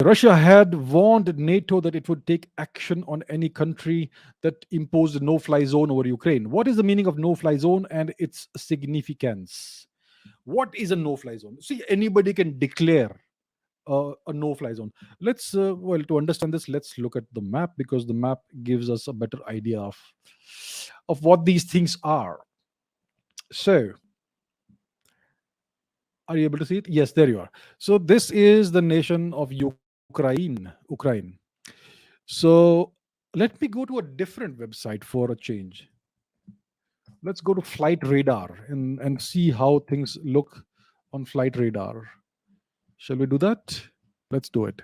Russia had warned NATO that it would take action on any country that imposed a no fly zone over Ukraine. What is the meaning of no fly zone and its significance? What is a no fly zone? See, anybody can declare a no fly zone. Well, to understand this, let's look at the map because the map gives us a better idea of what these things are. So, are you able to see it? Yes, there you are. So, this is the nation of Ukraine. So let me go to a different website for a change. Let's go to Flight Radar and see how things look on Flight Radar. Shall we do that? Let's do it.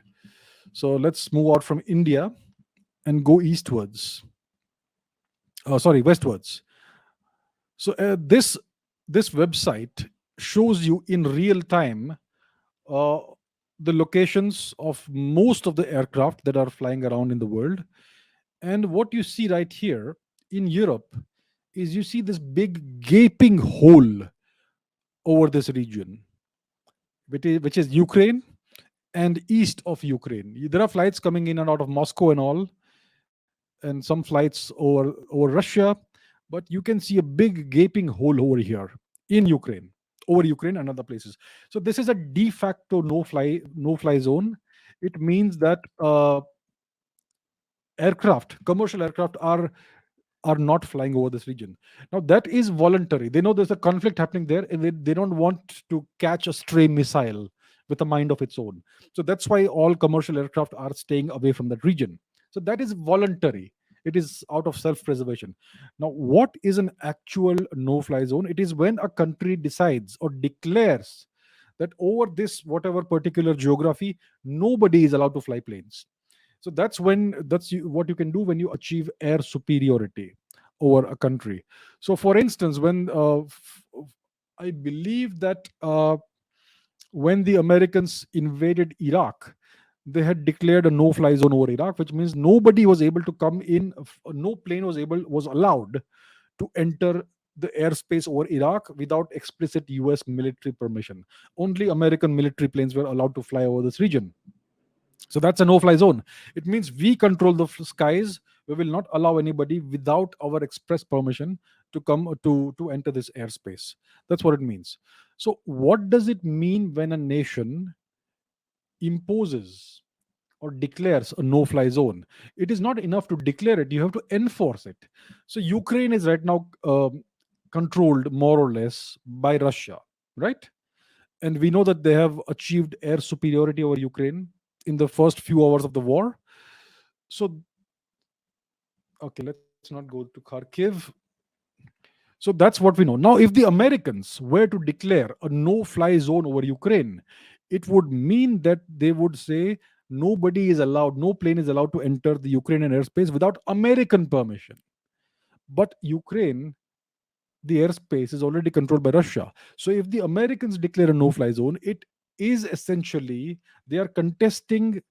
So let's move out from India and go eastwards. Oh, sorry, westwards. So this website shows you in real time uh, the locations of most of the aircraft that are flying around in the world. And what you see right here in Europe is you see this big gaping hole over this region, which is Ukraine and east of Ukraine. There are flights coming in and out of Moscow and all, and some flights over Russia, but you can see a big gaping hole over here in Ukraine, over Ukraine and other places. So this is a de facto no fly zone. It means that commercial aircraft are not flying over this region. Now that is voluntary. They know there's a conflict happening there, and they don't want to catch a stray missile with a mind of its own. So that's why all commercial aircraft are staying away from that region. So that is voluntary. It is out of self-preservation. Now, what is an actual no-fly zone? It is when a country decides or declares that over this whatever particular geography, nobody is allowed to fly planes. So what you can do when you achieve air superiority over a country. So for instance, when I believe that when the Americans invaded Iraq, they had declared a no-fly zone over Iraq, which means nobody was able to come in. No plane was allowed to enter the airspace over Iraq without explicit US military permission. Only American military planes were allowed to fly over this region. So that's a no-fly zone. It means we control the skies. We will not allow anybody without our express permission to come to enter this airspace. That's what it means. So what does it mean when a nation imposes or declares a no-fly zone? It is not enough to declare it; you have to enforce it. So Ukraine is right now controlled more or less by Russia, right? And we know that they have achieved air superiority over Ukraine in the first few hours of the war. So, okay, let's not go to Kharkiv. So that's what we know. Now, if the Americans were to declare a no fly zone over Ukraine, it would mean that they would say nobody is allowed, no plane is allowed to enter the Ukrainian airspace without American permission. But Ukraine, the airspace is already controlled by Russia. So if the Americans declare a no fly zone, it is essentially they are contesting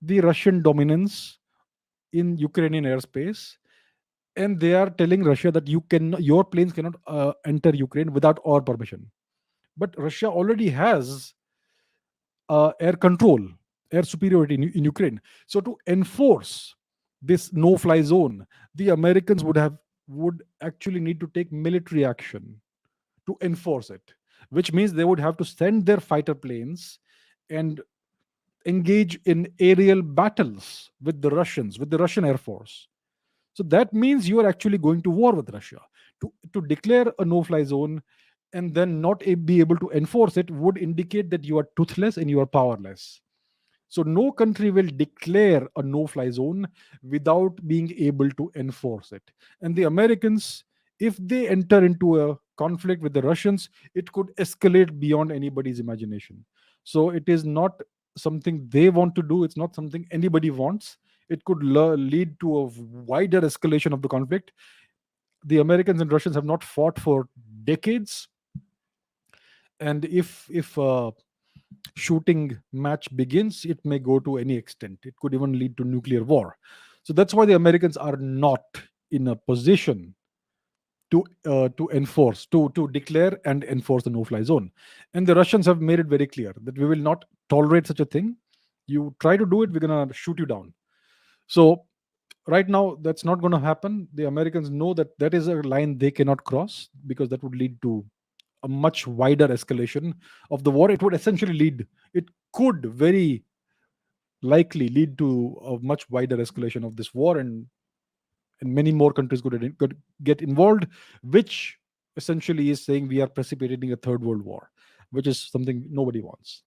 the Russian dominance in Ukrainian airspace, and they are telling Russia that your planes cannot enter Ukraine without our permission. But Russia already has air control, air superiority in Ukraine. So to enforce this no-fly zone, the Americans would actually need to take military action to enforce it, which means they would have to send their fighter planes and engage in aerial battles with the Russians, with the Russian Air Force. So that means you are actually going to war with Russia. To declare a no fly zone and then not be able to enforce it would indicate that you are toothless and you are powerless. So no country will declare a no fly zone without being able to enforce it. And the Americans, if they enter into a conflict with the Russians, it could escalate beyond anybody's imagination. So it is not something they want to do, it's not something anybody wants. It could lead to a wider escalation of the conflict. The Americans and Russians have not fought for decades, and if shooting match begins, it may go to any extent. It could even lead to nuclear war. So that's why the Americans are not in a position to enforce, to declare and enforce the no-fly zone. And the Russians have made it very clear that we will not tolerate such a thing. You try to do it, we're gonna shoot you down. So right now, that's not going to happen. The Americans know that that is a line they cannot cross, because that would lead to a much wider escalation of the war. It would essentially lead, it could very likely lead to a much wider escalation of this war, and many more countries could get involved, which essentially is saying we are precipitating a third world war, which is something nobody wants.